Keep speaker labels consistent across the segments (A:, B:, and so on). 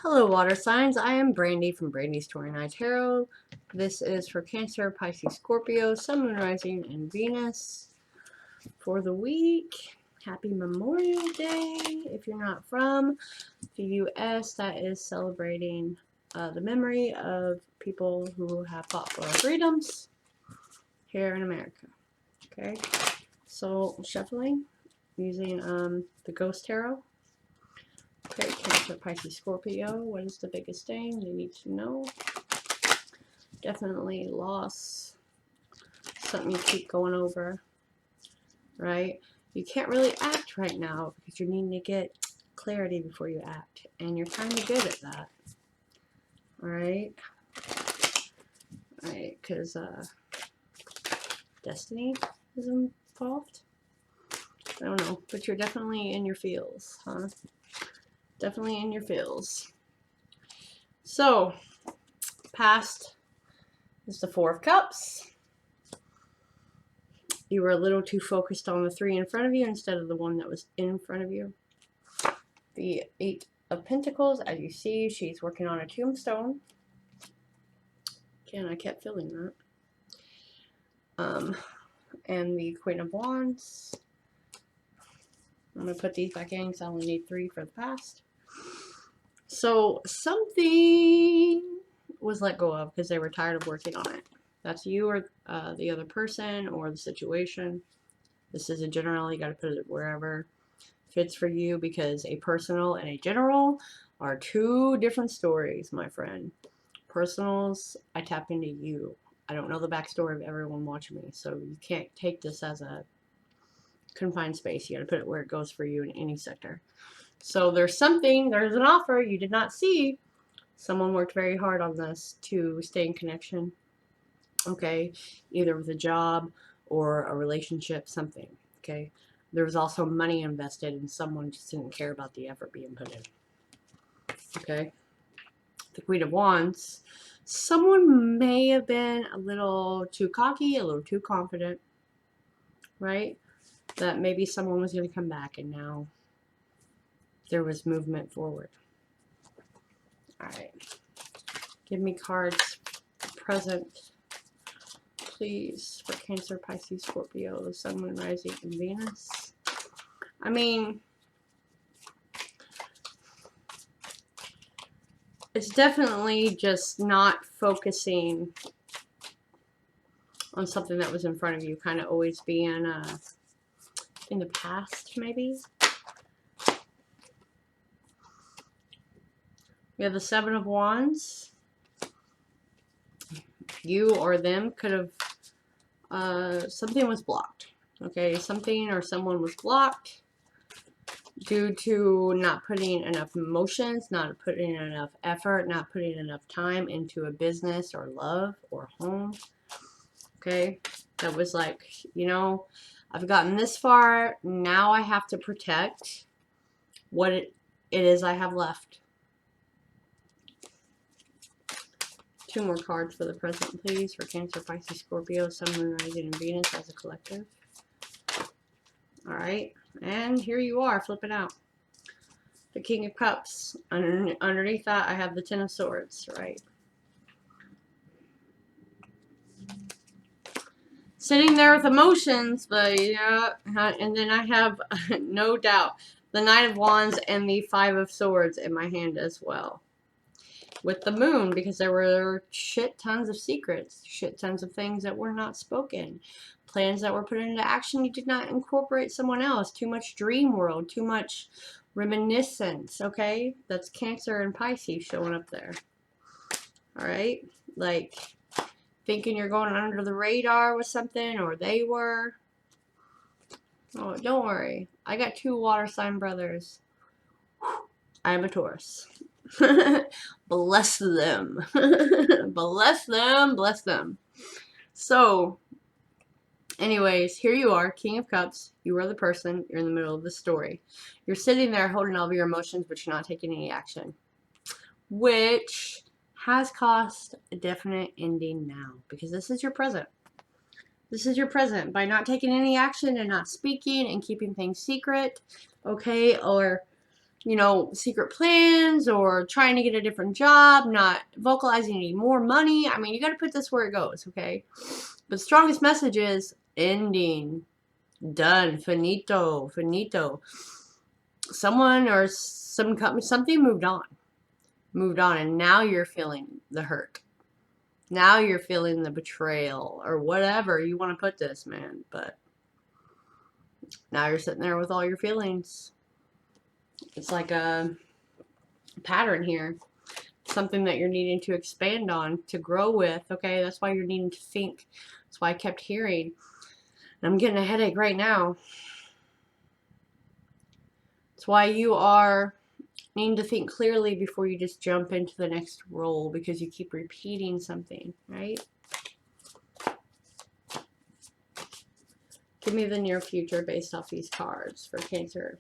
A: Hello, water signs. I am Brandy from Brandy's 29 Tarot. This is for Cancer, Pisces, Scorpio, Sun, Moon, Rising, and Venus for the week. Happy Memorial Day. If you're not from the U.S., that is celebrating the memory of people who have fought for our freedoms here in America. Okay, so shuffling using the Ghost Tarot. Okay, Cancer, Pisces, Scorpio. What is the biggest thing they need to know? Definitely loss. Something you keep going over, right? You can't really act right now because you're needing to get clarity before you act. And you're kind of good at that. Alright? Alright, because destiny is involved. I don't know, but you're definitely in your feels, huh? Definitely in your feels. So, past is the Four of Cups. You were a little too focused on the three in front of you instead of the one that was in front of you. The Eight of Pentacles, as you see, she's working on a tombstone. Again, I kept feeling that. And the Queen of Wands. I'm going to put these back in because I only need 3 for the past. So something was let go of because they were tired of working on it. That's you or the other person or the situation. This is a general. You got to put it wherever fits for you because a personal and a general are two different stories, my friend. Personals, I tap into you. I don't know the backstory of everyone watching me, so you can't take this as a confined space. You got to put it where it goes for you in any sector. So there's an offer you did not see. Someone worked very hard on this to stay in connection. Okay, either with a job or a relationship, something. Okay, there was also money invested and someone just didn't care about the effort being put in. Okay, the Queen of Wands, someone may have been a little too cocky, a little too confident, right? That maybe someone was going to come back and now there was movement forward. All right, give me cards present, please, for Cancer, Pisces, Scorpio, the Sun, Moon, Rising, and Venus. I mean, it's definitely just not focusing on something that was in front of you, kind of always being in the past, maybe. We have the Seven of Wands. You or them could have, something was blocked. Okay, something or someone was blocked due to not putting enough emotions, not putting enough effort, not putting enough time into a business or love or home. Okay, that was like, you know, I've gotten this far, now I have to protect what it is I have left. 2 more cards for the present, please, for Cancer, Pisces, Scorpio, Sun, Moon, Rising, and Venus as a collective. Alright, and here you are, flipping out. The King of Cups. Underneath that, I have the Ten of Swords, right? Sitting there with emotions, but yeah, and then I have, no doubt, the Knight of Wands and the Five of Swords in my hand as well. With the Moon, because there were shit tons of secrets, shit tons of things that were not spoken, plans that were put into action. You did not incorporate someone else. Too much dream world, too much reminiscence. Okay, that's Cancer and Pisces showing up there. All right, like thinking you're going under the radar with something, or they were. Oh, don't worry, I got 2 water sign brothers. I am a Taurus. Bless them. Bless them, bless them. So, anyways, here you are, King of Cups. You are the person. You're in the middle of the story. You're sitting there holding all of your emotions, but you're not taking any action. Which has cost a definite ending now. Because this is your present. This is your present. By not taking any action and not speaking and keeping things secret, okay, or you know, secret plans or trying to get a different job, not vocalizing any more money. I mean, you got to put this where it goes, okay? But the strongest message is ending, done, finito, finito. Someone or some company, something moved on, and now you're feeling the hurt. Now you're feeling the betrayal or whatever you want to put this, man. But now you're sitting there with all your feelings. It's like a pattern here. Something that you're needing to expand on, to grow with, okay? That's why you're needing to think. That's why I kept hearing. And I'm getting a headache right now. That's why you are needing to think clearly before you just jump into the next role, because you keep repeating something, right? Give me the near future based off these cards for Cancer,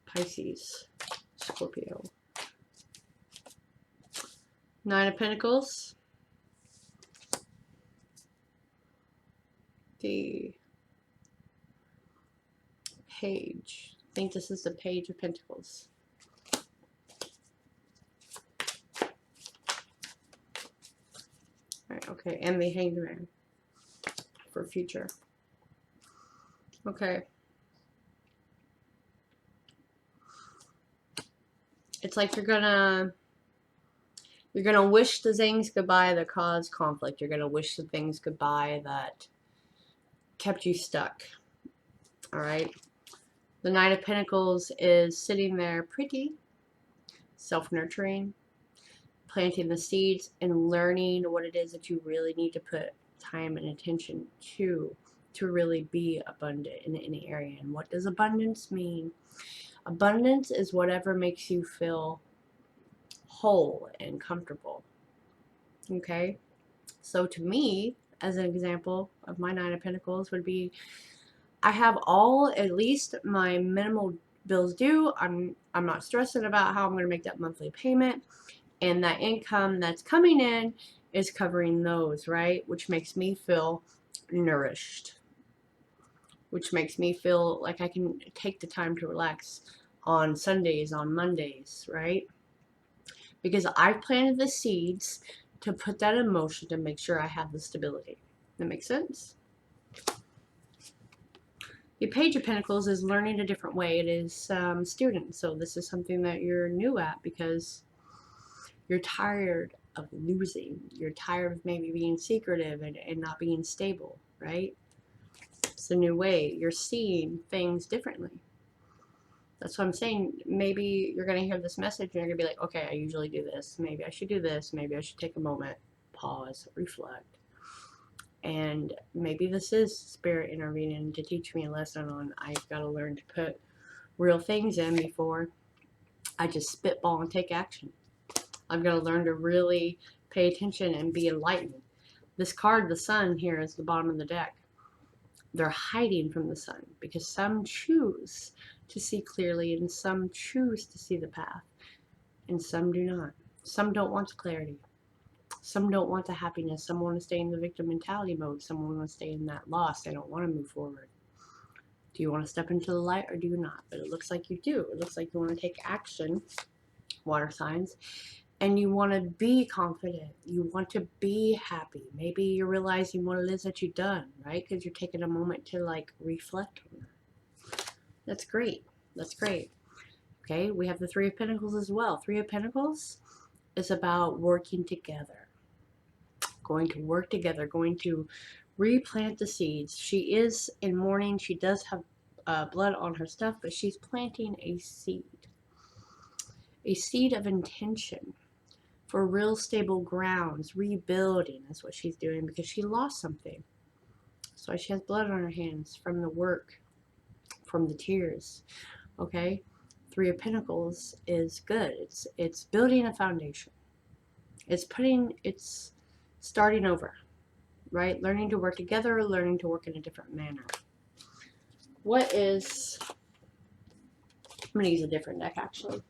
A: Pisces, Scorpio. Nine of Pentacles. The Page. I think this is the Page of Pentacles. All right, okay, and the Hanged Man for future. Okay. It's like you're gonna wish the things goodbye that caused conflict. You're gonna wish the things goodbye that kept you stuck. All right. The Knight of Pentacles is sitting there pretty, self-nurturing, planting the seeds and learning what it is that you really need to put time and attention to really be abundant in any area. And what does abundance mean? Abundance is whatever makes you feel whole and comfortable. Okay? So to me, as an example of my Nine of Pentacles would be, I have at least my minimal bills due. I'm not stressing about how I'm going to make that monthly payment, and that income that's coming in is covering those, right? Which makes me feel nourished, which makes me feel like I can take the time to relax on Sundays, on Mondays, right? Because I've planted the seeds to put that in motion to make sure I have the stability. That makes sense? The Page of Pentacles is learning a different way. It is student. So this is something that you're new at because you're tired of losing. You're tired of maybe being secretive and not being stable, right? It's a new way. You're seeing things differently. That's what I'm saying. Maybe you're going to hear this message and you're going to be like, okay, I usually do this. Maybe I should do this. Maybe I should take a moment, pause, reflect. And maybe this is Spirit intervening to teach me a lesson on I've got to learn to put real things in before I just spitball and take action. I've got to learn to really pay attention and be enlightened. This card, the Sun, here is the bottom of the deck. They're hiding from the sun because some choose to see clearly and some choose to see the path and some do not. Some don't want the clarity. Some don't want the happiness. Some want to stay in the victim mentality mode. Some want to stay in that loss. They don't want to move forward. Do you want to step into the light or do you not? But it looks like you do. It looks like you want to take action, water signs, and you want to be confident. You want to be happy. Maybe you're realizing what it is that you've done, right? Because you're taking a moment to like reflect on that. That's great. That's great. Okay, we have the Three of Pentacles as well. Three of Pentacles is about working together. Going to work together, going to replant the seeds. She is in mourning. She does have blood on her stuff, but she's planting a seed of intention for real stable grounds. Rebuilding is what she's doing because she lost something. So she has blood on her hands from the work, from the tears. Okay, Three of Pentacles is good. It's building a foundation. It's starting over, right? Learning to work together, learning to work in a different manner. I'm going to use a different deck actually.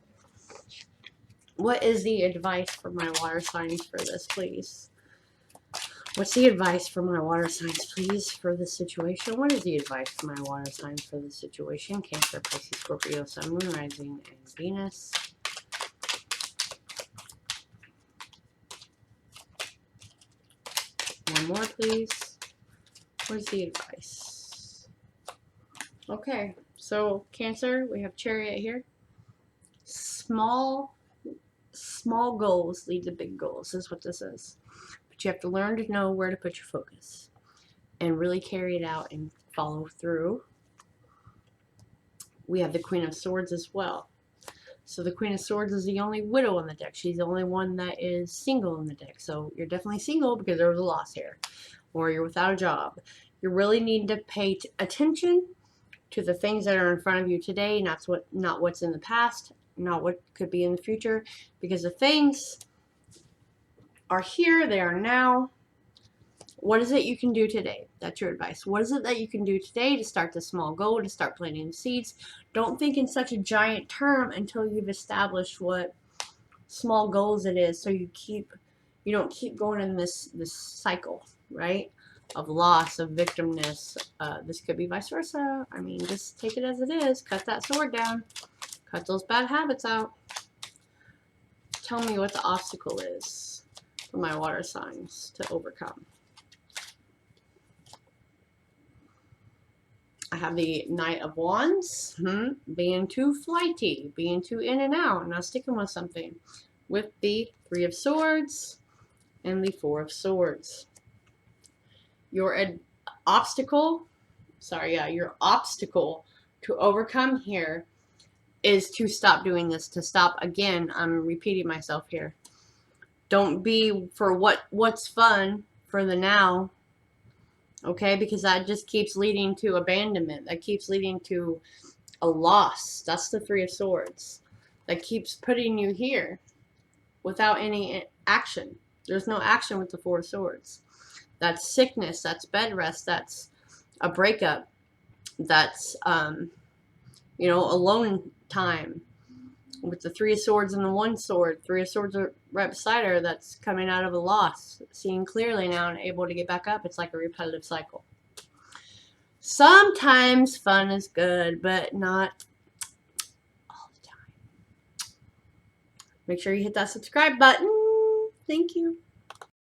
A: What is the advice for my water signs for this, please? What's the advice for my water signs, please, for this situation? What is the advice for my water signs for this situation? Cancer, Pisces, Scorpio, Sun, Moon, Rising, and Venus. One more, please. Where's the advice? Okay, so Cancer, we have Chariot here. Small goals lead to big goals, is what this is. But you have to learn to know where to put your focus and really carry it out and follow through. We have the Queen of Swords as well. So the Queen of Swords is the only widow on the deck. She's the only one that is single on the deck. So you're definitely single because there was a loss here. Or you're without a job. You really need to pay attention to the things that are in front of you today, not what's in the past, not what could be in the future. Because the things are here, they are now. What is it you can do today? That's your advice. What is it that you can do today to start the small goal, to start planting the seeds? Don't think in such a giant term until you've established what small goals it is, so you don't keep going in this cycle, right? Of loss, of victimness. This could be vice versa. I mean, just take it as it is. Cut that sword down. Cut those bad habits out. Tell me what the obstacle is for my water signs to overcome. I have the Knight of Wands, being too flighty, being too in and out, not sticking with something. With the Three of Swords and the Four of Swords. Your obstacle to overcome here is to stop doing this, to stop, again, I'm repeating myself here. Don't be for what's fun for the now. Okay, because that just keeps leading to abandonment. That keeps leading to a loss. That's the Three of Swords. That keeps putting you here without any action. There's no action with the Four of Swords. That's sickness. That's bed rest. That's a breakup. That's, alone time. With the Three of Swords and the One Sword. Three of Swords are right beside her. That's coming out of a loss. Seeing clearly now and able to get back up. It's like a repetitive cycle. Sometimes fun is good, but not all the time. Make sure you hit that subscribe button. Thank you.